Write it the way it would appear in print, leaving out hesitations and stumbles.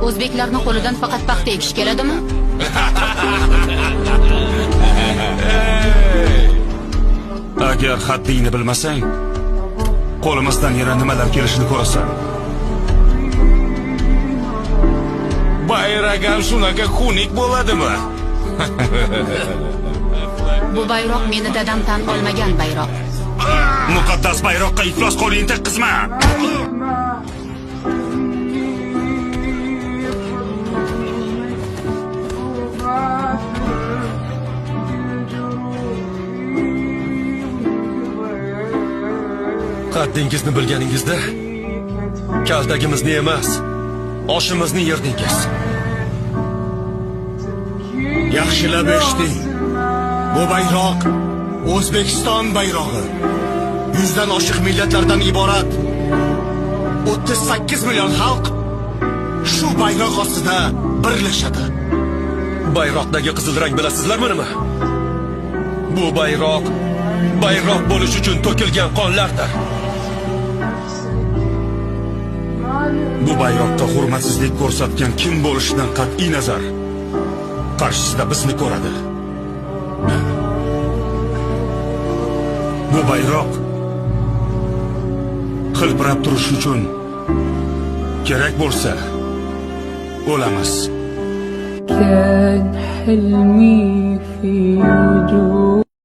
O'zbeklarning qo'lidan faqat paxta ekish keladimi? Agar haddingni bilmasang, qo'limizdan yana nimalar kelishini ko'rasan. Bayrak ham shunaqa xunuk bo'ladimi? Bu bayroq meni dadam tan olmagan bayroq. Muqaddas bayroqqa iflos qo'lingni tekkizma. Qaddingizni bilganingizda kaltagimizni emas, oshimizni yerdingiz. Yaxshilab eshiting. Bu bayroq O'zbekiston bayrog'i. 100 dan oshiq millatlardan iborat 38 million xalq shu bayroq ostida birlashadi. Bayroqdagi qizil rang bilasizlarmi nima? Bu bayroq bo'lish uchun to'kilgan qonlardir. Bu bayroqqa hurmatsizlik ko'rsatgan kim bo'lishidan qat'iy nazar qarshisida bizni ko'radi. Bu bayroq hilpirab turish uchun kerak bo'lsa o'lamiz. كان حلمي في وجود